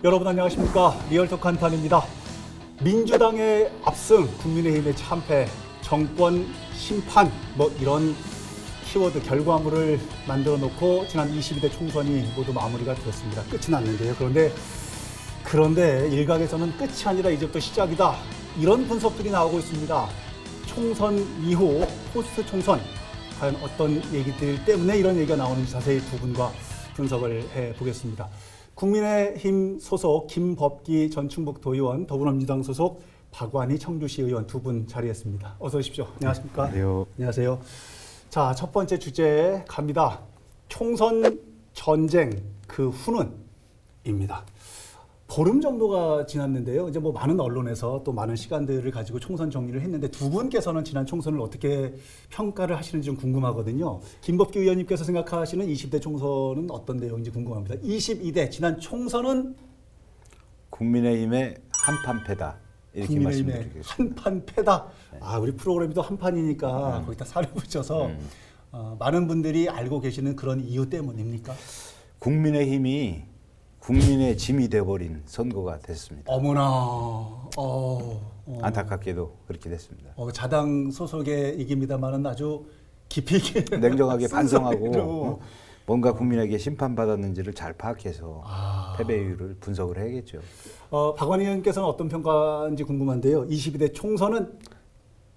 여러분 안녕하십니까. 리얼톡 한판입니다. 민주당의 압승, 국민의힘의 참패, 정권 심판 뭐 이런 키워드 결과물을 만들어 놓고 지난 22대 총선이 모두 마무리가 되었습니다. 끝이 났는데요. 그런데 일각에서는 끝이 아니라 이제부터 시작이다. 이런 분석들이 나오고 있습니다. 총선 이후 포스트 총선 과연 어떤 얘기들 때문에 이런 얘기가 나오는지 자세히 두 분과 분석을 해보겠습니다. 국민의힘 소속 김법기 전 충북도의원, 더불어민주당 소속 박완희 청주시 의원 두 분 자리했습니다. 어서 오십시오. 안녕하십니까? 안녕하세요. 안녕하세요. 자, 첫 번째 주제 갑니다. 총선 전쟁 그 후는입니다. 보름 정도가 지났는데요. 이제 뭐 많은 언론에서 또 많은 시간들을 가지고 총선 정리를 했는데 두 분께서는 지난 총선을 어떻게 평가를 하시는지 좀 궁금하거든요. 김법기 의원님께서 생각하시는 20대 총선은 어떤 내용인지 궁금합니다. 22대 지난 총선은 국민의힘의 한판 패다 이렇게 국민의힘의 말씀드리겠습니다. 한판 패다. 아, 우리 프로그램이 또 한판이니까 거기다 살을 붙여서 많은 분들이 알고 계시는 그런 이유 때문입니까? 국민의힘이 국민의 짐이 돼버린 선거가 됐습니다. 어머나. 안타깝게도 그렇게 됐습니다. 자당 소속의 이깁니다만은 아주 깊이 있게 냉정하게 반성하고 순서대로. 뭔가 국민에게 심판받았는지를 잘 파악해서 패배 이유를 분석을 해야겠죠. 박완희 의원께서는 어떤 평가인지 궁금한데요. 22대 총선은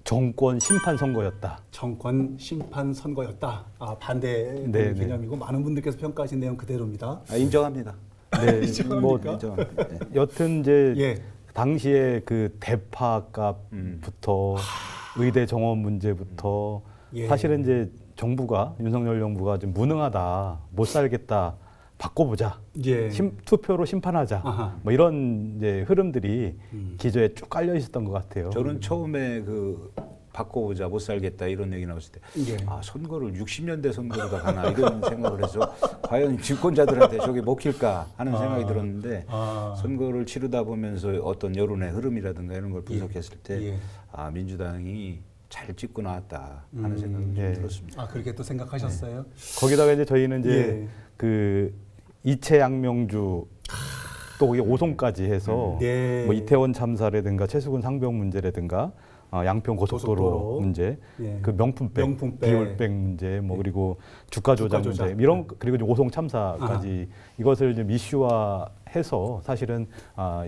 정권 심판 선거였다. 정권 심판 선거였다. 반대 네, 개념이고 많은 분들께서 평가하신 내용 그대로입니다. 인정합니다. 네, 인정합니까? 인정합니다. 네. 여튼 이제 예. 당시에 그 대파값부터 의대 정원 문제부터 예. 사실은 이제 정부가 윤석열 정부가 좀 무능하다, 못 살겠다, 바꿔보자, 예. 투표로 심판하자, 아하. 뭐 이런 이제 흐름들이 기저에 쭉 깔려 있었던 것 같아요. 저는 처음에 그 바꿔보자 못 살겠다 이런 얘기 나왔을 때 예. 선거를 60년대 선거로 다 가나 이런 생각을 해서 과연 집권자들한테 저게 먹힐까 하는 생각이 들었는데 선거를 치르다 보면서 어떤 여론의 흐름이라든가 이런 걸 분석했을 때 민주당이 잘 찍고 나왔다 하는 생각이 좀 들었습니다. 그렇게 또 생각하셨어요? 거기다가 이제 저희는 이제 예. 그 이채양명주 또 거기 오송까지 해서 네. 뭐 이태원 참사라든가 최수근 상병 문제라든가 양평 고속도로 문제, 예. 그 명품백, 비올백 문제, 뭐 그리고 주가 조작 문제 이런 그리고 이제 오송 참사까지 이것을 좀 이슈화해서 사실은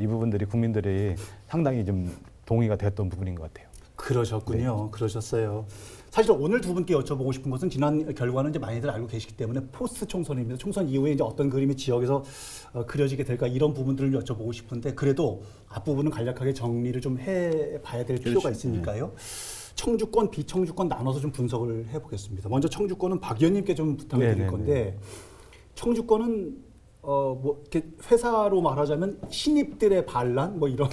이 부분들이 국민들이 상당히 좀 동의가 됐던 부분인 것 같아요. 그러셨군요. 그러셨어요. 사실 오늘 두 분께 여쭤보고 싶은 것은 지난 결과는 이제 많이들 알고 계시기 때문에 포스트 총선입니다. 총선 이후에 이제 어떤 그림이 지역에서 그려지게 될까 이런 부분들을 여쭤보고 싶은데 그래도 앞부분은 간략하게 정리를 좀 해봐야 될 필요가 있으니까요. 청주권, 비청주권 나눠서 좀 분석을 해보겠습니다. 먼저 청주권은 박 의원님께 좀 부탁을 드릴 건데 청주권은 뭐 이렇게 회사로 말하자면 신입들의 반란 뭐 이런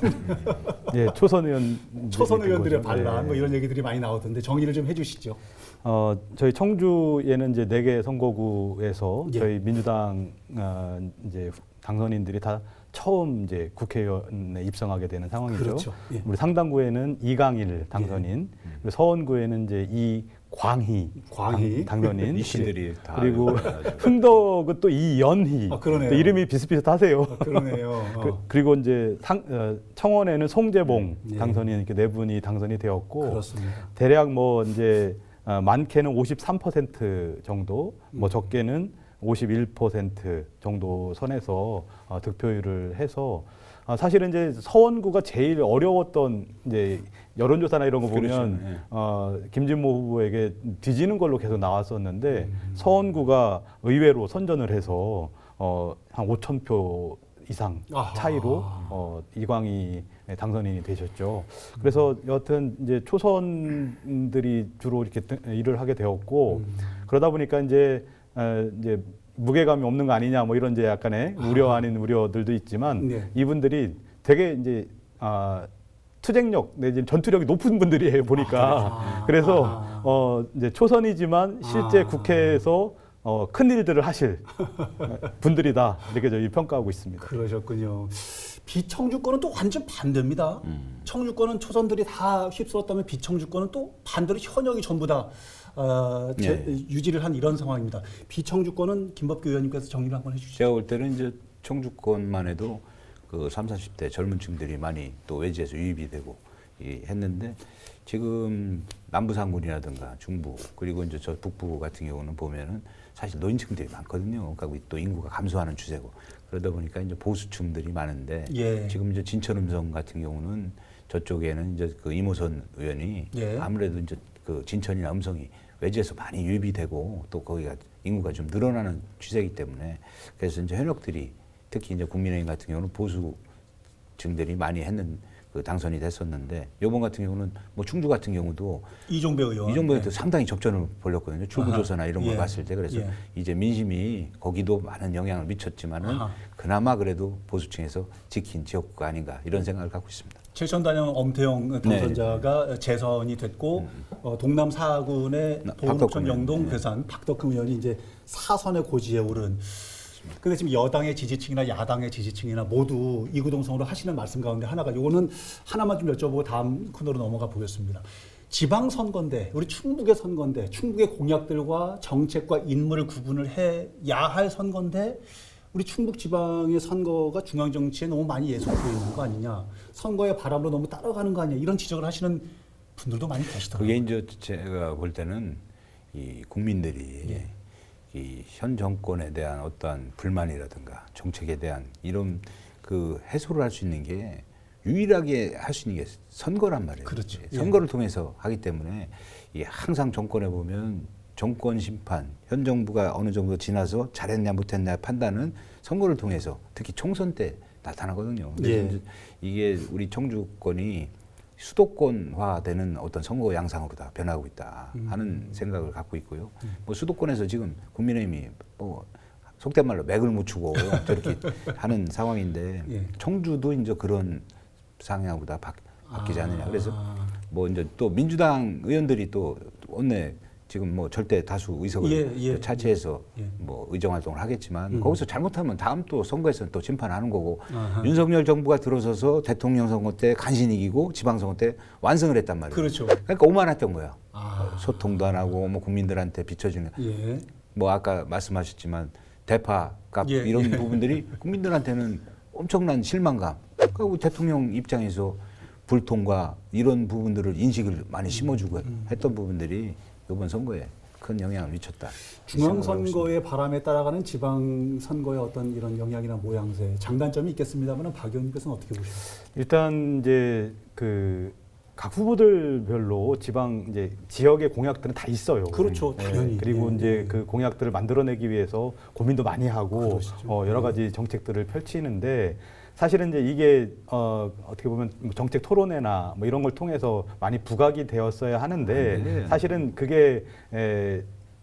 예, 초선 의원들의 반란 네. 뭐 이런 얘기들이 많이 나오던데 정리를 좀 해주시죠. 저희 청주에는 이제 4개 선거구에서 예. 저희 민주당 이제 당선인들이 다 처음 이제 국회의원에 입성하게 되는 상황이죠. 그렇죠. 예. 우리 상당구에는 이강일 당선인, 그리고 서원구에는 이제 이광희 당선인, 이씨들이 다 그리고 흥덕은 또 이연희, 그러네요. 또 이름이 비슷비슷하세요. 그러네요. 그리고 이제 청원에는 송재봉 당선인 이렇게 4분이 당선이 되었고, 그렇습니다. 대략 뭐 이제 많게는 53% 정도, 뭐 적게는 51% 정도 선에서 득표율을 해서 사실은 이제 서원구가 제일 어려웠던 이제 여론조사나 이런 거 보면 김진모 후보에게 뒤지는 걸로 계속 나왔었는데 서원구가 의외로 선전을 해서 한 5,000표 이상 차이로 이광희 당선인이 되셨죠. 그래서 여하튼 이제 초선들이 주로 이렇게 일을 하게 되었고 그러다 보니까 이제 무게감이 없는 거 아니냐 뭐 이런 이제 약간의 우려 아닌 우려들도 있지만 이분들이 되게 이제 투쟁력 내지 전투력이 높은 분들이에요 보니까 그래서 이제 초선이지만 실제 국회에서 큰 일들을 하실 분들이다 이렇게 저희 평가하고 있습니다. 그러셨군요. 비청주권은 또 완전 반대입니다. 청주권은 초선들이 다 휩쓸었다면 비청주권은 또 반대로 현역이 전부 다 유지를 한 이런 상황입니다. 비청주권은 김법기 의원님께서 정리를 한번 해주시죠. 제가 볼 때는 이제 청주권만 해도 그 30, 40대 젊은 층들이 많이 또 외지에서 유입이 되고 했는데 지금 남부상군이라든가 중부 그리고 이제 저 북부 같은 경우는 보면은 사실 노인층들이 많거든요. 그러니까 또 인구가 감소하는 추세고 그러다 보니까 이제 보수층들이 많은데 예. 지금 이제 진천음성 같은 경우는 저쪽에는 이제 그 이모선 의원이 예. 아무래도 이제 그 진천이나 음성이 외지에서 많이 유입이 되고 또 거기가 인구가 좀 늘어나는 추세이기 때문에 그래서 이제 현역들이 특히 이제 국민의힘 같은 경우는 보수층들이 많이 했는 그 당선이 됐었는데 이번 같은 경우는 뭐 충주 같은 경우도 이종배 의원. 이정부한테 네. 상당히 접전을 벌였거든요. 출구조사나 이런 걸 예. 봤을 때 그래서 예. 이제 민심이 거기도 많은 영향을 미쳤지만은 아하. 그나마 그래도 보수층에서 지킨 지역구가 아닌가 이런 생각을 갖고 있습니다. 최천단형 엄태영 당선자가 재선이 됐고 동남 4군의 도농촌 박덕흠 영동 의원. 괴산 박덕흠 의원이 이제 4선의 고지에 오른. 근데 지금 여당의 지지층이나 야당의 지지층이나 모두 이구동성으로 하시는 말씀 가운데 하나가 요거는 하나만 좀 여쭤보고 다음 코너로 넘어가 보겠습니다. 지방선거인데 우리 충북의 선거인데 충북의 공약들과 정책과 인물을 구분을 해야 할 선거인데 우리 충북 지방의 선거가 중앙 정치에 너무 많이 예속되어 있는 거 아니냐. 선거의 바람으로 너무 따라가는 거 아니냐. 이런 지적을 하시는 분들도 많이 계시더라고요. 그게 이제 제가 볼 때는 이 국민들이 이 현 정권에 대한 어떠한 불만이라든가 정책에 대한 이런 그 해소를 할 수 있는 게 유일하게 할 수 있는 게 선거란 말이에요. 그렇죠. 선거를 통해서 하기 때문에 이 항상 정권에 보면 정권 심판, 현 정부가 어느 정도 지나서 잘했냐 못했냐 판단은 선거를 통해서 특히 총선 때 나타나거든요. 그래서 예. 이제 이게 우리 청주권이 수도권화되는 어떤 선거 양상으로 다 변하고 있다 하는 생각을 갖고 있고요. 뭐 수도권에서 지금 국민의힘이 뭐 속된 말로 맥을 묻히고 저렇게 하는 상황인데 예. 청주도 이제 그런 상향으로 다 바뀌지 않느냐. 그래서 뭐 이제 또 민주당 의원들이 또 원내 지금 뭐 절대 다수 의석을 차지해서 뭐 의정 활동을 하겠지만 거기서 잘못하면 다음 또 선거에서는 또 심판하는 거고 윤석열 정부가 들어서서 대통령 선거 때 간신히 이기고 지방선거 때 완승을 했단 말이에요. 그렇죠. 그러니까 오만했던 거야. 소통도 안 하고 뭐 국민들한테 비춰주는 예. 뭐 아까 말씀하셨지만 대파값 예, 이런 부분들이 국민들한테는 엄청난 실망감. 그러니까 우리 대통령 입장에서 불통과 이런 부분들을 인식을 많이 심어주고 했던 부분들이 이번 선거에 큰 영향을 미쳤다. 중앙선거의 바람에 따라가는 지방선거의 어떤 이런 영향이나 모양새, 장단점이 있겠습니다만 박 의원님께서는 어떻게 보십니까? 일단 이제 그 각 후보들별로 지방 이제 지역의 공약들은 다 있어요. 그렇죠, 당연히. 그리고 예. 이제 그 공약들을 만들어내기 위해서 고민도 많이 하고 그러시죠. 여러 가지 정책들을 펼치는데 사실은 이제 이게 어떻게 보면 정책 토론회나 뭐 이런 걸 통해서 많이 부각이 되었어야 하는데 사실은 그게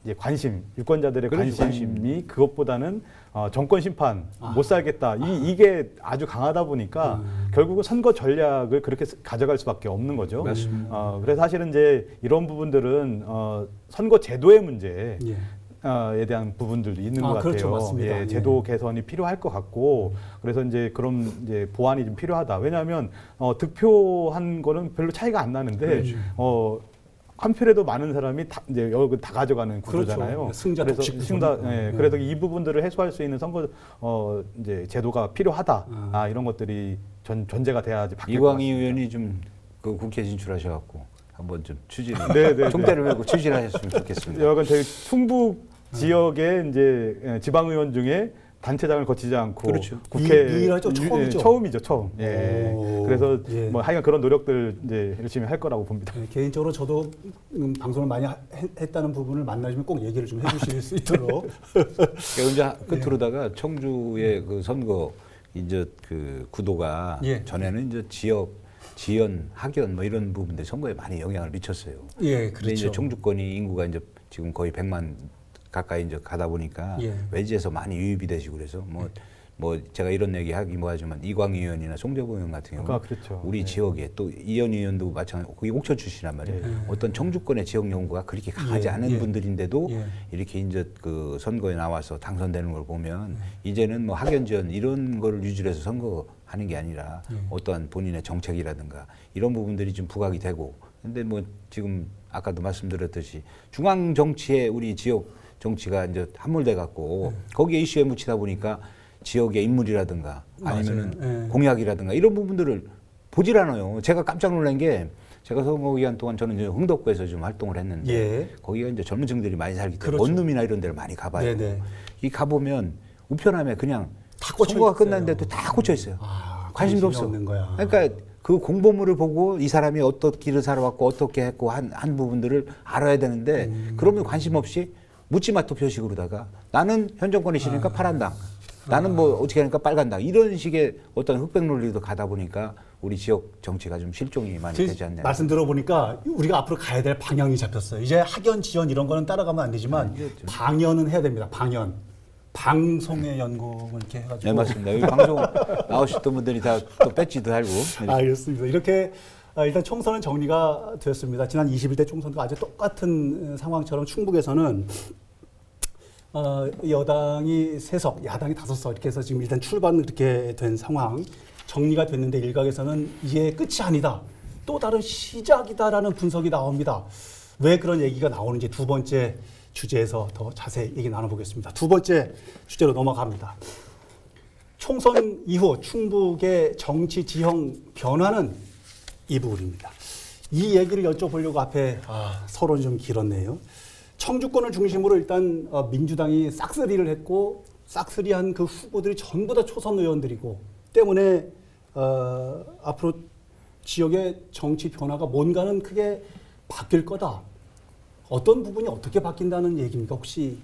이제 관심, 유권자들의 그렇죠, 관심이 그것보다는 정권 심판 못 살겠다 이게 아주 강하다 보니까 결국은 선거 전략을 그렇게 가져갈 수밖에 없는 거죠. 맞습니다. 그래서 사실은 이제 이런 부분들은 선거 제도의 문제. 예. 에 대한 부분들도 있는 것 같아요. 그렇죠, 맞습니다. 예, 제도 개선이 필요할 것 같고 그래서 이제 그런 이제 보완이 좀 필요하다. 왜냐하면 득표한 거는 별로 차이가 안 나는데 한 표라도 많은 사람이 이제 여기 다 가져가는 구조잖아요. 그렇죠. 승자 그래서 독식 그래서 이 부분들을 해소할 수 있는 선거 이제 제도가 필요하다. 이런 것들이 전제가 돼야지 바뀔 것 이광희 같습니다. 의원이 좀 그 국회 진출하셔갖고 한번 좀 추진을 네. 총대를 메고 추진하셨으면 좋겠습니다. 여간 저희 충북 지역의 이제 지방의원 중에 단체장을 거치지 않고 그렇죠. 국회 유일하죠? 처음이죠? 처음이죠, 처음. 예. 오, 그래서 예. 뭐 하여간 그런 노력들 이제 열심히 할 거라고 봅니다. 네, 개인적으로 저도 방송을 많이 했다는 부분을 만나시면 꼭 얘기를 좀 해주실 수 있도록. 그러니까 이제 끝으로다가 청주의 그 선거 이제 그 구도가 예. 전에는 이제 지연, 학연 뭐 이런 부분들 선거에 많이 영향을 미쳤어요. 예, 근데 이제 그렇죠. 청주권이 인구가 이제 지금 거의 100만 가까이 이제 가다 보니까 예. 외지에서 많이 유입이 되시고 그래서 뭐 제가 이런 얘기 하기 뭐하지만 이광희 의원이나 송재보 의원 같은 경우 그렇죠. 우리 네. 지역에 또 이현 의원도 마찬가지 거기 옥천 출신란 말이에요. 어떤 청주권의 지역 연구가 그렇게 강하지 않은 분들인데도 이렇게 이제 그 선거에 나와서 당선되는 걸 보면 이제는 뭐 학연 지연 이런 거를 유지를 해서 선거하는 게 아니라 어떠한 본인의 정책이라든가 이런 부분들이 좀 부각이 되고 근데 뭐 지금 아까도 말씀드렸듯이 중앙 정치에 우리 지역 정치가 이제 함몰돼 갖고 거기에 이슈에 묻히다 보니까 지역의 인물이라든가 아니면은 맞아요. 예. 공약이라든가 이런 부분들을 보질 않아요. 제가 깜짝 놀란 게 제가 선거 기간 동안 저는 이제 흥덕구에서 좀 활동을 했는데 예. 거기가 이제 젊은층들이 많이 살기 때문에 그렇죠. 원룸이나 이런 데를 많이 가봐요. 네네. 이 가보면 우편함에 그냥 다 꽂혀 선거가 있어요. 끝났는데도 다 꽂혀 있어요. 아, 관심도 관심이 없어. 없는 거야. 그러니까 그 공보물을 보고 이 사람이 어떤 길을 살아왔고 어떻게 했고 한 부분들을 알아야 되는데 그러면 관심 없이 묻지마 투표식으로다가 나는 현 정권이 싫으니까 파란당, 나는 뭐 어떻게 하니까 빨간당 이런 식의 어떤 흑백 논리도 가다 보니까 우리 지역 정치가 좀 실종이 많이 지금 되지 않나요? 말씀 들어보니까 우리가 앞으로 가야 될 방향이 잡혔어요. 이제 학연, 지연 이런 거는 따라가면 안 되지만 방연은 해야 됩니다. 방연. 방송의 연구를 이렇게 해가지고. 네 맞습니다. 여기 방송 나오셨던 분들이 다 또 배지도 달고. 알겠습니다. 이렇게 일단 총선은 정리가 되었습니다. 지난 21대 총선과 아주 똑같은 상황처럼 충북에서는 여당이 3석, 야당이 5석 이렇게 해서 지금 일단 출발은 이렇게 된 상황 정리가 됐는데 일각에서는 이게 끝이 아니다. 또 다른 시작이다라는 분석이 나옵니다. 왜 그런 얘기가 나오는지 두 번째 주제에서 더 자세히 얘기 나눠보겠습니다. 두 번째 주제로 넘어갑니다. 총선 이후 충북의 정치 지형 변화는 이 부분입니다. 이 얘기를 여쭤보려고 앞에 서론이 좀 길었네요. 청주권을 중심으로 일단 민주당이 싹쓸이를 했고 싹쓸이한 그 후보들이 전부 다 초선 의원들이고 때문에 앞으로 지역의 정치 변화가 뭔가는 크게 바뀔 거다. 어떤 부분이 어떻게 바뀐다는 얘기입니까? 혹시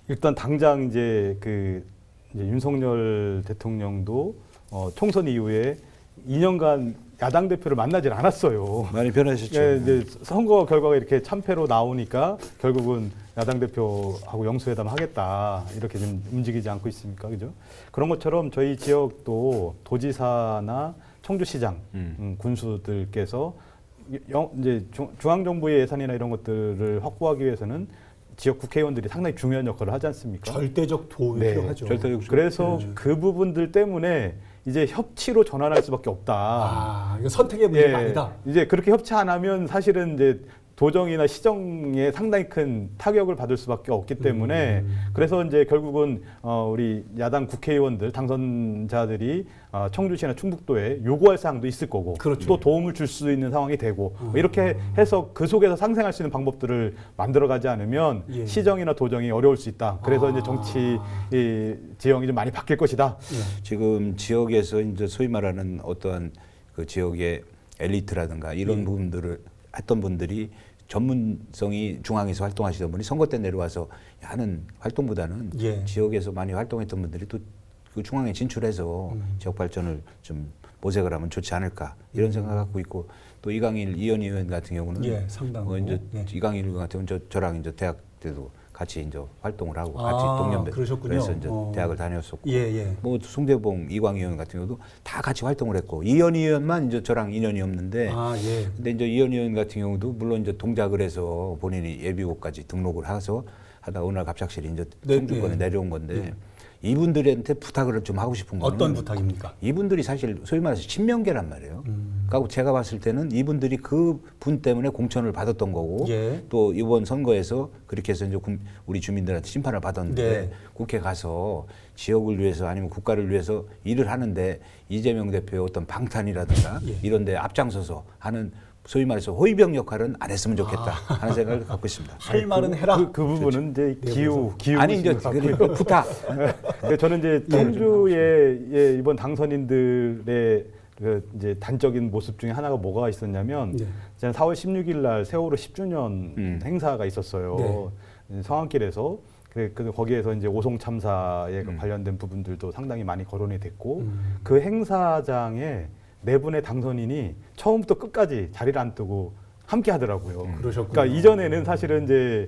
일단 당장 이제 이제 윤석열 대통령도 총선 이후에 2년간 야당 대표를 만나질 않았어요. 많이 변하셨죠. 예, 이제 선거 결과가 이렇게 참패로 나오니까 결국은 야당 대표하고 영수회담 하겠다 이렇게 좀 움직이지 않고 있습니까, 그죠? 그런 것처럼 저희 지역도 도지사나 청주시장, 군수들께서 이제 중앙정부의 예산이나 이런 것들을 확보하기 위해서는 지역 국회의원들이 상당히 중요한 역할을 하지 않습니까? 절대적 도움이 네, 필요하죠. 그래서 그 부분들 때문에 이제 협치로 전환할 수밖에 없다. 이거 선택의 문제가 예, 아니다. 이제 그렇게 협치 안 하면 사실은 이제 도정이나 시정에 상당히 큰 타격을 받을 수밖에 없기 때문에 그래서 이제 결국은 우리 야당 국회의원들 당선자들이 청주시나 충북도에 요구할 사항도 있을 거고 그렇죠. 또 도움을 줄 수 있는 상황이 되고 뭐 이렇게 해서 그 속에서 상생할 수 있는 방법들을 만들어가지 않으면 예. 시정이나 도정이 어려울 수 있다. 그래서 이제 정치 지형이 좀 많이 바뀔 것이다. 지금 지역에서 이제 소위 말하는 어떠한 그 지역의 엘리트라든가 이런 부분들을 했던 분들이 전문성이 중앙에서 활동하시던 분이 선거 때 내려와서 하는 활동보다는 지역에서 많이 활동했던 분들이 또 그 중앙에 진출해서 지역 발전을 좀 모색을 하면 좋지 않을까 이런 생각 갖고 있고 또 이강일 이현희 의원 같은 경우는 상당히 이제 이강일 의원 같은 경우는 저랑 이제 대학 때도 같이 이제 활동을 하고 같이 동년배 그러셨군요. 그래서 이제 대학을 다녔었고 예. 뭐 송대봉 이광희 의원 같은 경우도 다 같이 활동을 했고 이현희 의원만 이제 저랑 인연이 없는데 근데 이제 이현희 의원 같은 경우도 물론 이제 동작을 해서 본인이 예비고까지 등록을 해서 하다 어느 날 갑작스레 이제 청주권에 내려온 건데 이분들한테 부탁을 좀 하고 싶은 거는 어떤 부탁입니까? 이분들이 사실 소위 말해서 친명계란 말이에요. 그러니까 제가 봤을 때는 이분들이 그 분 때문에 공천을 받았던 거고 또 이번 선거에서 그렇게 해서 이제 우리 주민들한테 심판을 받았는데 국회 가서 지역을 위해서 아니면 국가를 위해서 일을 하는데 이재명 대표의 어떤 방탄이라든가 이런 데 앞장서서 하는 소위 말해서 호위병 역할은 안 했으면 좋겠다 하는 생각을 갖고 있습니다. 할 말은 해라. 그 부분은 이제 기후 아니 이제 부탁. 저는 이제 청주의 이번 당선인들의 이제 단적인 모습 중에 하나가 뭐가 있었냐면 지난 4월 16일 날 세월호 10주년 행사가 있었어요. 성안길에서 거기에서 이제 오송 참사에 관련된 부분들도 상당히 많이 거론이 됐고 그 행사장에 네 분의 당선인이 처음부터 끝까지 자리를 안 뜨고 함께 하더라고요. 그러셨군요. 그러니까 이전에는 사실은 이제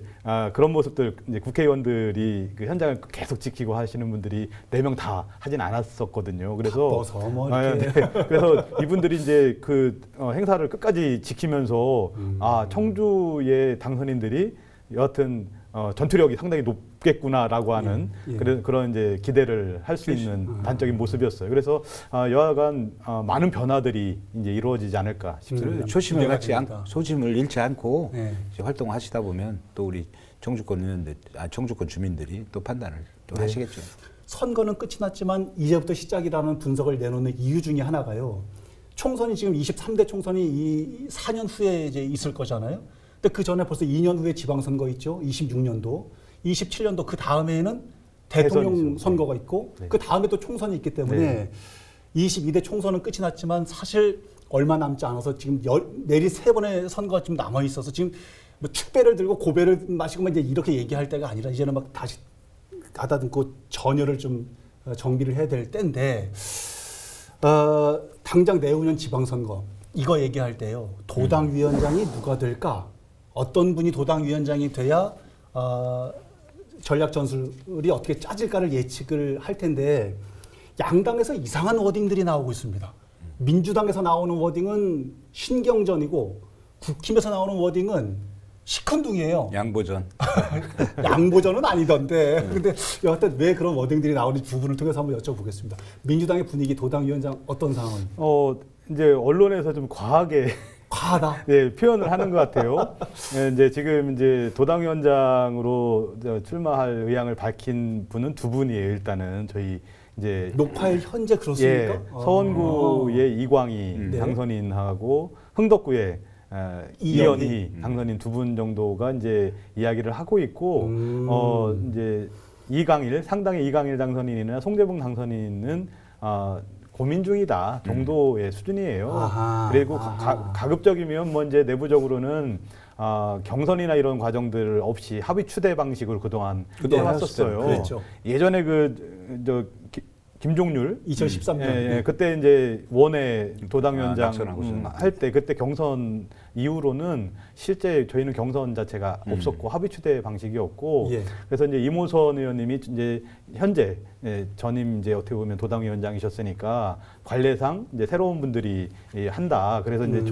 그런 모습들 이제 국회의원들이 그 현장을 계속 지키고 하시는 분들이 4명 다 하진 않았었거든요. 그래서 바빠서 뭐 이렇게. 그래서 이분들이 이제 그 행사를 끝까지 지키면서 청주의 당선인들이 여하튼 전투력이 상당히 높겠구나라고 하는 그런 이제 기대를 할 수 있는 단적인 모습이었어요. 그래서 여하간 많은 변화들이 이제 이루어지지 않을까 싶습니다. 초심을 갖지 않고 소심을 잃지 않고 이제 활동하시다 보면 또 우리 청주권 의원들, 청주권 주민들이 또 판단을 또 하시겠죠. 선거는 끝이 났지만 이제부터 시작이라는 분석을 내놓는 이유 중에 하나가요. 총선이 지금 23대 총선이 이 4년 후에 이제 있을 거잖아요. 근데 그 전에 벌써 2년 후에 지방선거 있죠. 26년도, 27년도 그 다음에는 대통령 대선이죠. 선거가 있고 네. 그 다음에 또 총선이 있기 때문에 네. 22대 총선은 끝이 났지만 사실 얼마 남지 않아서 지금 내리 3번의 선거가 좀 남아 있어서 지금 뭐 축배를 들고 고배를 마시고 이제 이렇게 얘기할 때가 아니라 이제는 막 다시 가다듬고 전열을 좀 정비를 해야 될 때인데 당장 내후년 지방선거 이거 얘기할 때요. 도당위원장이 누가 될까? 어떤 분이 도당위원장이 돼야 전략 전술이 어떻게 짜질까를 예측을 할 텐데 양당에서 이상한 워딩들이 나오고 있습니다. 민주당에서 나오는 워딩은 신경전이고 국힘에서 나오는 워딩은 시큰둥이에요. 양보전. 양보전은 아니던데. 근데 여하튼 왜 그런 워딩들이 나오는지 부분을 통해서 한번 여쭤보겠습니다. 민주당의 분위기, 도당위원장 어떤 상황입니까? 이제 언론에서 좀 과하게 과하다. 네, 표현을 하는 것 같아요. 예, 이제 지금 이제 도당위원장으로 출마할 의향을 밝힌 분은 2분이에요. 일단은 저희 이제 녹화일 현재 그렇습니까? 예, 서원구의 이광희 네. 당선인하고 흥덕구의 이현희 당선인 2분 정도가 이제 이야기를 하고 있고 이제 상당히 이강일 당선인이나 송재봉 당선인은 고민 중이다 정도의 수준이에요. 아하, 그리고 아하. 가급적이면 뭐 이제 내부적으로는 경선이나 이런 과정들 없이 합의 추대 방식으로 그동안 해왔었어요. 그랬죠. 예전에 김종률 2013년. 예, 그때 이제 원외 도당위원장 낙선하고서. 할 때 그때 경선 이후로는 실제 저희는 경선 자체가 없었고 합의 추대 방식이었고 예. 그래서 이제 이모선 의원님이 이제 현재 전임 이제 어떻게 보면 도당위원장이셨으니까 관례상 이제 새로운 분들이 한다. 그래서 이제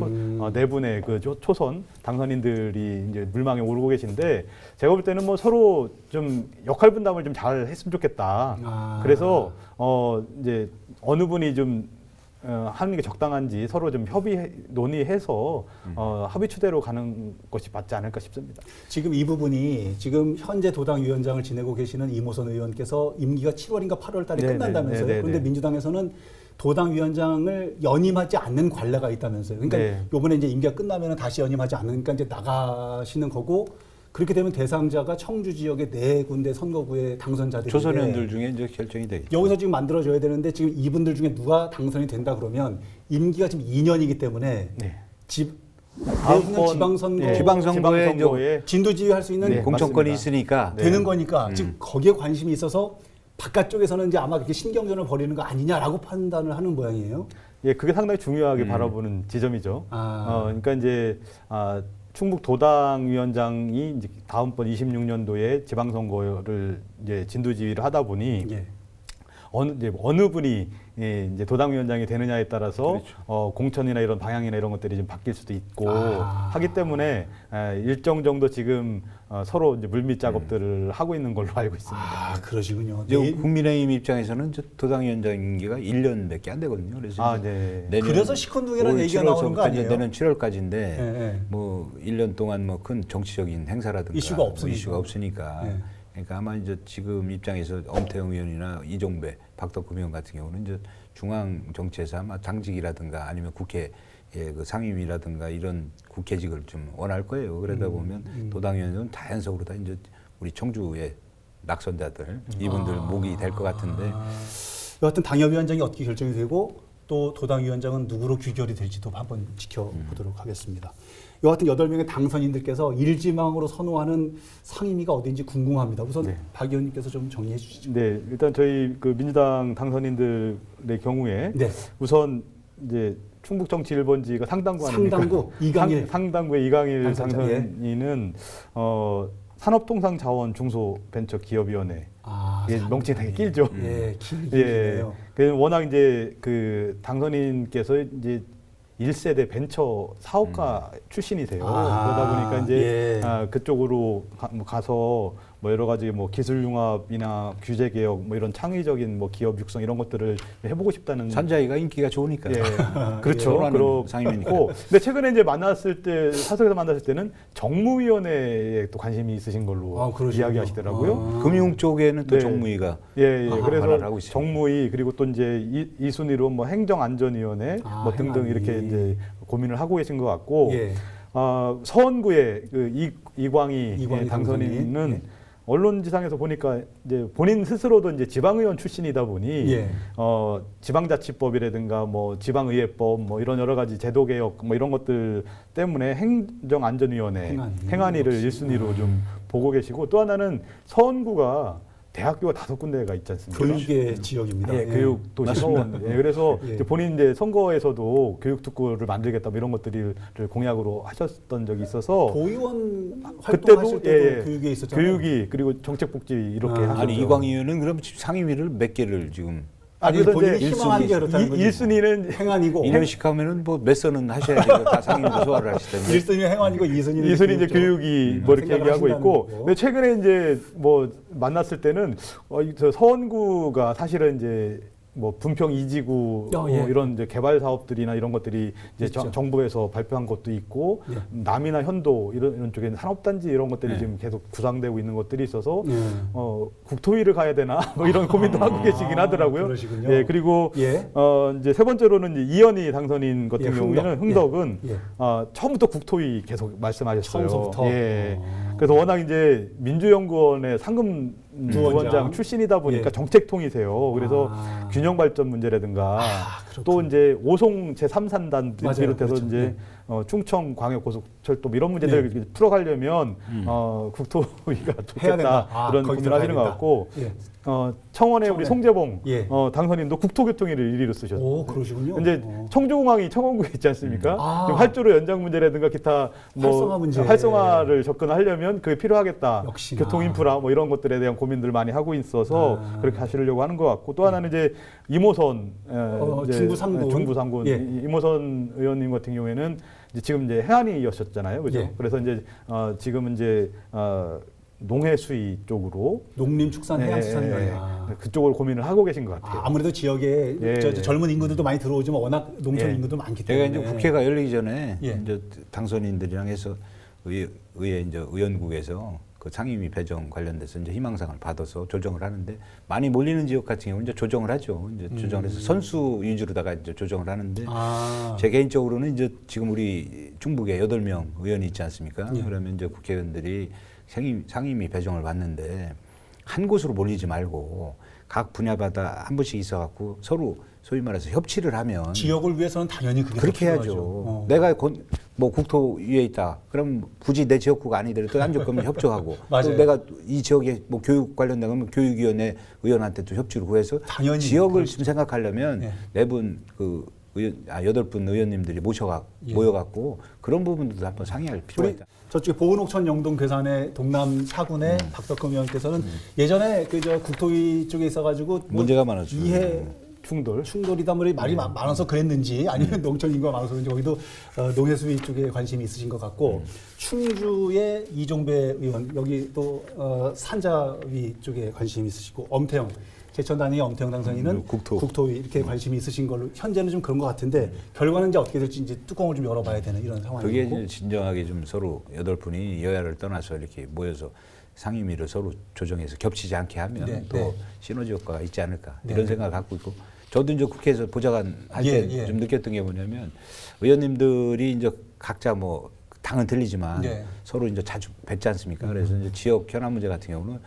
네 분의 그 초선 당선인들이 이제 물망에 오르고 계신데 제가 볼 때는 뭐 서로 좀 역할 분담을 좀 잘 했으면 좋겠다. 그래서 이제 어느 분이 좀 하는 게 적당한지 서로 좀 논의해서 합의 추대로 가는 것이 맞지 않을까 싶습니다. 지금 이 부분이 지금 현재 도당위원장을 지내고 계시는 이모선 의원께서 임기가 7월인가 8월 달에 네네, 끝난다면서요. 네네네. 그런데 민주당에서는 도당위원장을 연임하지 않는 관례가 있다면서요. 그러니까 네. 요번에 이제 임기가 끝나면 다시 연임하지 않으니까 이제 나가시는 거고 그렇게 되면 대상자가 청주 지역의 4군데 선거구의 당선자들이 조선의원들 중에 이제 결정이 되겠죠. 여기서 지금 만들어줘야 되는데 지금 이분들 중에 누가 당선이 된다 그러면 임기가 지금 2년이기 때문에 네. 내후년 지방선거 예, 지방선거에 진두지휘할 수 있는 네, 공천권이 맞습니다. 있으니까 되는 거니까 지금 거기에 관심이 있어서 바깥쪽에서는 이제 아마 그렇게 신경전을 벌이는 거 아니냐라고 판단을 하는 모양이에요. 예, 그게 상당히 중요하게 바라보는 지점이죠. 그러니까 이제 충북 도당위원장이 이제 다음번 26년도에 지방선거를 이제 진두지휘를 하다 보니 예. 어느 분이 이제 도당위원장이 되느냐에 따라서 그렇죠. 공천이나 이런 방향이나 이런 것들이 좀 바뀔 수도 있고 하기 때문에 일정 정도 지금 서로 이제 물밑 작업들을 하고 있는 걸로 알고 있습니다. 그러시군요. 이제 국민의힘 입장에서는 이제 도당위원장 임기가 1년밖에 안 되거든요. 그래서 네. 그래서 시큰둥이라는 얘기가 나오는 거 아니에요? 내년 7월까지인데 예. 뭐 1년 동안 뭐 큰 정치적인 행사라든가 이슈가 없으니까. 이슈가 없으니까. 예. 그러니까 아마 이제 지금 입장에서 엄태영 의원이나 이종배, 박덕흠 의원 같은 경우는 이제 중앙 정치에서 아마 당직이라든가 아니면 국회 그 상임위라든가 이런 국회직을 좀 원할 거예요. 그러다 보면 도당위원장은 자연적으로 다 이제 우리 청주의 낙선자들 이분들 목이 될 것 같은데. 여하튼 당협위원장이 어떻게 결정이 되고 또 도당위원장은 누구로 귀결이 될지도 한번 지켜보도록 하겠습니다. 여하튼 8명의 당선인들께서 일지망으로 선호하는 상임위가 어딘지 궁금합니다. 우선 박 의원님께서 좀 정리해 주시죠. 네, 일단 저희 그 민주당 당선인들의 경우에 네. 우선 이제 충북 정치 1번지가 상당구 아닙니까? 상당구 이강일. 상당구의 이강일 당선자, 당선인은 산업통상자원 중소벤처기업위원회. 명칭이 되게 길죠. 예, 길네요. 그 워낙 이제 그 당선인께서 이제 1세대 벤처 사업가 출신이세요. 그러다 보니까 이제 그쪽으로 가서 뭐 여러 가지 뭐 기술 융합이나 규제 개혁 뭐 이런 창의적인 뭐 기업 육성 이런 것들을 해보고 싶다는 산자위가 인기가 좋으니까. 예, 그렇죠. 그런 상임이니까. 근데 최근에 이제 만났을 때 사석에서 만났을 때는 정무위원회에 또 관심이 있으신 걸로 그러시군요. 이야기하시더라고요. 금융 쪽에는 또 네. 정무위가 예, 관할을 그래서 하고 있습니다. 정무위 그리고 또 이제 이순위로 뭐 행정안전위원회 뭐 등등 행안위. 이렇게 이제 고민을 하고 계신 것 같고 예. 서원구의 그 이광희 이광희 당선인은 당선인. 예. 언론지상에서 보니까 이제 본인 스스로도 이제 지방의원 출신이다 보니 예. 지방자치법이라든가 뭐 지방의회법 뭐 이런 여러 가지 제도개혁 뭐 이런 것들 때문에 행정안전위원회 행안위를 역시. 1순위로 좀 보고 계시고 또 하나는 서원구가 대학교가 5군데가 있지 않습니까? 교육의 지역입니다. 예, 교육 도시 서원. 예, 그래서 예. 이제 본인 이제 선거에서도 교육 특구를 만들겠다 뭐 이런 것들을 공약으로 하셨던 적이 있어서 도의원 그때도 활동하실 때도 예, 교육에 있었잖아요. 교육이 그리고 정책복지 이렇게 하셨죠. 아니 이광희 의원은 그럼 상임위를 몇 개를 지금 아니 그래서 본인이 이제 희망하는 게 그렇다는 거죠. 1순위는 행안이고 이년식 하면은 뭐 몇 선은 하셔야지 다 상임위 소화를 하실 텐데. 1순위 행안이고 2순위는 이순이 이제 교육이 뭐 이렇게 생각을 얘기하고 하신다는 있고, 거고. 근데 최근에 이제 뭐 만났을 때는 저 서원구가 사실은 이제 뭐 분평 이지구 예. 이런 이제 개발 사업들이나 이런 것들이 이제 있죠. 정부에서 발표한 것도 있고 예. 남이나 현도 이런 쪽에 산업단지 이런 것들이 네. 지금 계속 구상되고 있는 것들이 있어서 예. 국토위를 가야 되나 뭐 이런 고민도 하고 계시긴 하더라고요. 그러시군요. 예, 그리고 예. 이제 세 번째로는 이제 이현희 당선인 같은 예, 경우에는 흥덕은 예. 처음부터 국토위 계속 말씀하셨어요. 처음부터. 예. 그래서 워낙 이제 민주연구원의 상금 부원장. 부원장 출신이다 보니까 예. 정책통이세요. 그래서 아. 균형 발전 문제라든가 그렇군요. 또 이제 오송 제3산단 맞아요. 비롯해서 그렇죠. 이제 예. 충청 광역고속철도 뭐 이런 문제들을 풀어가려면 국토위가 해야 된다. 좋겠다 이런 거기 고민을 하시는 것 들어가야 같고 예. 청원의 우리 청원에. 송재봉 예. 당선인도 국토교통위를 1위로 쓰셨어요. 오, 그러시군요. 이제 청주공항이 청원구에 있지 않습니까? 아. 지금 활주로 연장 문제라든가 기타 뭐 활성화 문제. 활성화를 접근하려면 그게 필요하겠다. 역시나. 교통 인프라 뭐 이런 것들에 대한 고민들 많이 하고 있어서 그렇게 하시려고 하는 것 같고 또 하나는 이제 이모선 이제 중부 상군. 중부 상군 예. 이모선 의원님 같은 경우에는 이제 지금 이제 해안이였었잖아요, 그죠? 예. 그래서 이제 지금은 이제 농해 수위 쪽으로 농림축산 해양수산이요. 그쪽을 고민을 하고 계신 것 같아요. 아무래도 지역에 예. 저 젊은 인구들도 많이 들어오지만 워낙 농촌 예. 인구도 많기 제가 때문에. 이제 국회가 열리기 전에 예. 이제 당선인들이랑 해서 의회 이제 의원국에서 그 상임위 배정 관련돼서 이제 희망상을 받아서 조정을 하는데 많이 몰리는 지역 같은 경우는 이제 조정을 하죠. 이제 조정을 해서 선수 위주로다가 이제 조정을 하는데 제 개인적으로는 이제 지금 우리 충북에 8명 의원이 있지 않습니까? 예. 그러면 이제 국회의원들이 상임위 배정을 받는데 한 곳으로 몰리지 말고 각 분야마다 한 분씩 있어갖고 서로 소위 말해서 협치를 하면 지역을 위해서는 당연히 그게 그렇게 더 해야죠. 필요하죠. 내가 뭐 국토위에 있다. 그럼 굳이 내 지역구가 아니더라도 안 조금 협조하고 맞아요. 또 내가 이 지역에 뭐 교육 관련된 거면 교육위원회 의원한테 또 협조를 구해서 당연히 지역을 좀 생각하려면 예. 8분 의원님들이 모여갖고 그런 부분들도 한번 상의할 필요가 우리 있다. 저쪽에 보은옥천 영동 괴산의 동남 사군의 박덕금 의원께서는 예전에 그저 국토위 쪽에 있어가지고 뭐 문제가 많았죠. 이해 충돌이다 말이 많아서 그랬는지 아니면 농촌 인구가 많아서 그런지 거기도 농해수위 쪽에 관심이 있으신 것 같고 충주의 이종배 의원 여기 또 산자위 쪽에 관심이 있으시고 엄태영 제천단위 엄태영 당선인은 국토위 이렇게 관심이 있으신 걸로 현재는 좀 그런 것 같은데 결과는 이제 어떻게 될지 이제 뚜껑을 좀 열어봐야 되는 이런 상황이고 그게 이제 진정하게 좀 서로 8분이 여야를 떠나서 이렇게 모여서 상임위를 서로 조정해서 겹치지 않게 하면 네, 또 네. 시너지 효과가 있지 않을까 네. 이런 생각을 갖고 있고 저도 이제 국회에서 보좌관 할 때 좀 느꼈던 게 뭐냐면 의원님들이 이제 각자 뭐 당은 틀리지만 네. 서로 이제 자주 뵙지 않습니까? 그래서 이제 지역 현안 문제 같은 경우는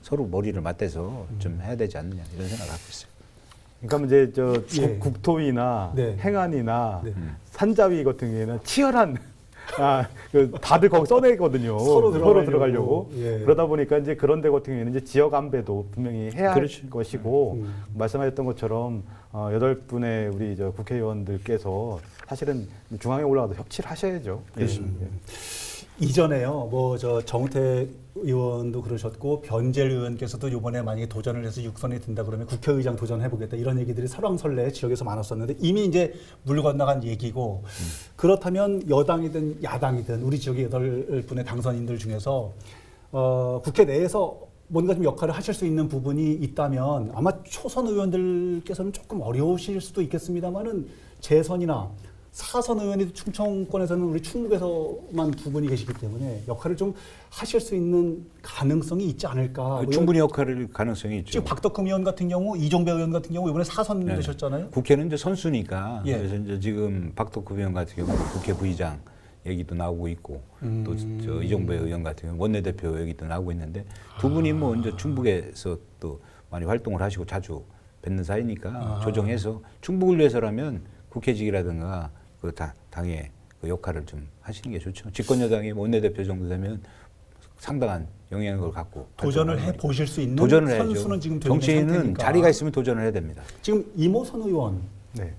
서로 머리를 맞대서 좀 해야 되지 않느냐 이런 생각을 갖고 있어요. 그러니까 이제 저 예. 국토위나 네. 행안이나 네. 산자위 같은 경우에는 치열한 다들 거기 써내거든요. 서로 들어가려고. 예. 그러다 보니까 이제 그런 데 같은 경우에는 이제 지역 안배도 분명히 해야 할 것이고 말씀하셨던 것처럼 8분의 우리 저 국회의원들께서 사실은 중앙에 올라가서 협치를 하셔야죠. 그렇습니다. 이전에요. 뭐 저 정우택 의원도 그러셨고 변재일 의원께서도 이번에 만약에 도전을 해서 6선에 든다 그러면 국회의장 도전해보겠다 이런 얘기들이 설왕설래 지역에서 많았었는데 이미 이제 물 건너간 얘기고 그렇다면 여당이든 야당이든 우리 지역의 8분의 당선인들 중에서 국회 내에서 뭔가 좀 역할을 하실 수 있는 부분이 있다면 아마 초선 의원들께서는 조금 어려우실 수도 있겠습니다만은 재선이나 사선 의원이 충청권에서는 우리 충북에서만 두 분이 계시기 때문에 역할을 좀 하실 수 있는 가능성이 있지 않을까. 충분히 역할을 가능성이 있죠. 지금 박덕흠 의원 같은 경우, 이종배 의원 같은 경우 이번에 사선 네. 되셨잖아요. 국회는 이제 선수니까 예. 그래서 이제 지금 박덕흠 의원 같은 경우 국회 부의장 얘기도 나오고 있고 또 저 이종배 의원 같은 경우 원내대표 얘기도 나오고 있는데 두 분이 뭐 이제 충북에서 또 많이 활동을 하시고 자주 뵙는 사이니까 조정해서 충북을 위해서라면 국회직이라든가 그 당의 그 역할을 좀 하시는 게 좋죠. 집권 여당의 원내대표 정도 되면 상당한 영향력을 갖고 도전을 해 보실 수 있는 도전을 선수는 해야죠. 지금 되는 정치인은 상태니까. 자리가 있으면 도전을 해야 됩니다. 지금 이모선 의원과 네.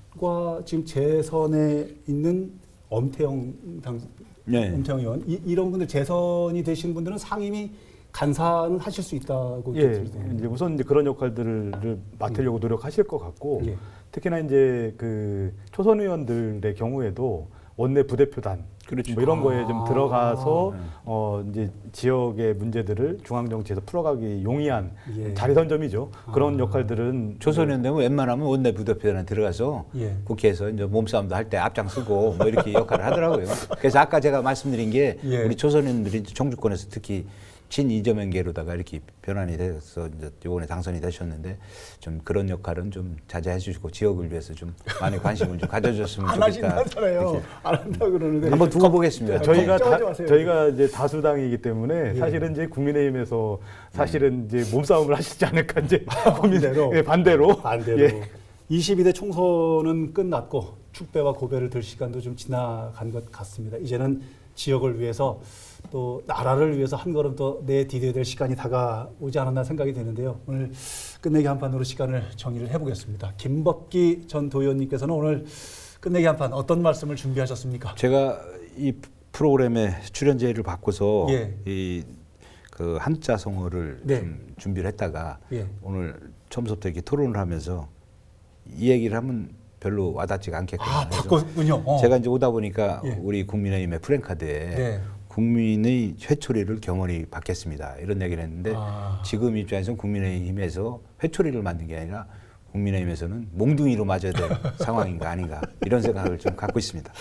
지금 재선에 있는 엄태영 네. 엄태영 의원 이런 분들 재선이 되신 분들은 상임위 간사는 하실 수 있다고 예, 들었어요. 이제 우선 이제 그런 역할들을 맡으려고 노력하실 것 같고 예. 특히나 이제 그 초선 의원들의 경우에도 원내 부대표단 그렇죠. 뭐 이런 거에 좀 들어가서 네. 이제 지역의 문제들을 중앙 정치에서 풀어가기 용이한 예. 자리 선점이죠. 그런 역할들은 초선이면 되면 웬만하면 원내 부대표단에 들어가서 예. 국회에서 이제 몸싸움도 할 때 앞장서고 뭐 이렇게 역할을 하더라고요. 그래서 아까 제가 말씀드린 게 예. 우리 초선인들이 정주권에서 특히 친 이재명계로다가 이렇게 변환이 돼서 이제 이번에 당선이 되셨는데 좀 그런 역할은 좀 자제해 주시고 지역을 위해서 좀 많이 관심을 좀 가져줬으면 안 좋겠다. 하신다잖아요. 이렇게. 안 한다 그러는데 한번 두고 보겠습니다. 걱정하지 마세요. 저희가 이제 다수당이기 때문에 예. 사실은 이제 국민의힘에서 사실은 이제 몸싸움을 하시지 않을까 이제 반대로. 예, 반대로 반대로. 예. 22대 총선은 끝났고 축배와 고배를 들 시간도 좀 지나간 것 같습니다. 이제는 지역을 위해서 또 나라를 위해서 한 걸음 더 내디뎌야 될 시간이 다가오지 않았나 생각이 되는데요. 오늘 끝내기 한판으로 시간을 정의를 해보겠습니다. 김법기 전 도의원님께서는 오늘 끝내기 한판 어떤 말씀을 준비하셨습니까? 제가 이 프로그램에 출연 제의를 받고서 예. 이 그 한자 성어를 네. 좀 준비를 했다가 예. 오늘 처음부터 이렇게 토론을 하면서 이 얘기를 하면 별로 와닿지가 않겠구나. 아, 해서 바꿨군요. 제가 이제 오다 보니까 예. 우리 국민의힘의 프랜카드에 네. 국민의 회초리를 경원히 받겠습니다. 이런 얘기를 했는데 아. 지금 입장에서는 국민의힘에서 회초리를 만든 게 아니라 국민의힘에서는 몽둥이로 맞아야 될 상황인가 아닌가 이런 생각을 좀 갖고 있습니다.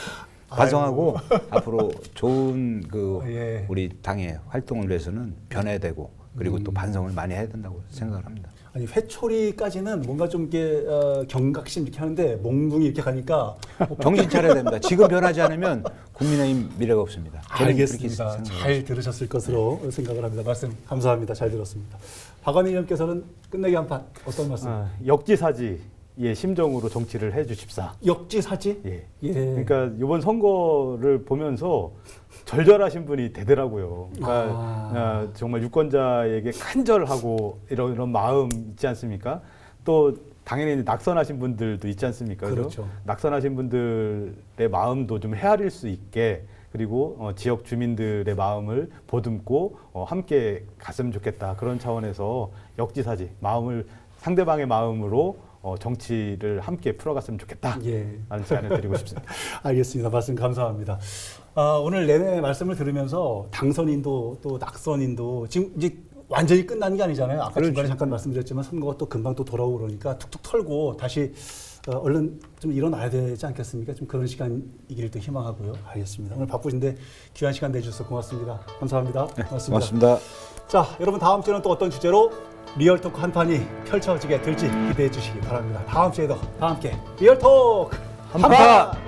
반성하고 앞으로 좋은 그 예. 우리 당의 활동을 위해서는 변해야 되고 그리고 또 반성을 많이 해야 된다고 생각을 합니다. 아니 회초리까지는 뭔가 좀 이렇게 경각심 이렇게 하는데 몽둥이 이렇게 가니까 정신 차려야 됩니다. 지금 변하지 않으면 국민의힘 미래가 없습니다. 저는 그렇게 알겠습니다. 생각합니다. 잘 들으셨을 것으로 생각을 합니다. 말씀 감사합니다. 잘 들었습니다. 박완희 의원께서는 끝내기 한판 어떤 말씀? 역지사지의 심정으로 정치를 해주십사. 역지사지? 예. 예. 그러니까 이번 선거를 보면서 절절하신 분이 되더라고요. 그러니까 정말 유권자에게 간절하고 이런 마음 있지 않습니까? 또 당연히 낙선하신 분들도 있지 않습니까? 그렇죠. 낙선하신 분들의 마음도 좀 헤아릴 수 있게 그리고 지역 주민들의 마음을 보듬고 함께 갔으면 좋겠다. 그런 차원에서 역지사지, 마음을 상대방의 마음으로 정치를 함께 풀어갔으면 좋겠다. 예. 라는 제안을 드리고 싶습니다. 알겠습니다. 말씀 감사합니다. 오늘 내내 말씀을 들으면서 당선인도 또 낙선인도 지금 이제 완전히 끝난 게 아니잖아요. 아까 중간에 잠깐 말씀드렸지만 선거가 또 금방 또 돌아오고 그러니까 툭툭 털고 다시 얼른 좀 일어나야 되지 않겠습니까? 좀 그런 시간이기를 또 희망하고요. 알겠습니다. 오늘 바쁘신데 귀한 시간 내주셔서 고맙습니다. 감사합니다. 고맙습니다. 자, 여러분 다음 주에는 또 어떤 주제로 리얼토크 한판이 펼쳐지게 될지 기대해 주시기 바랍니다. 다음 주에도 다 함께 리얼토크 한판!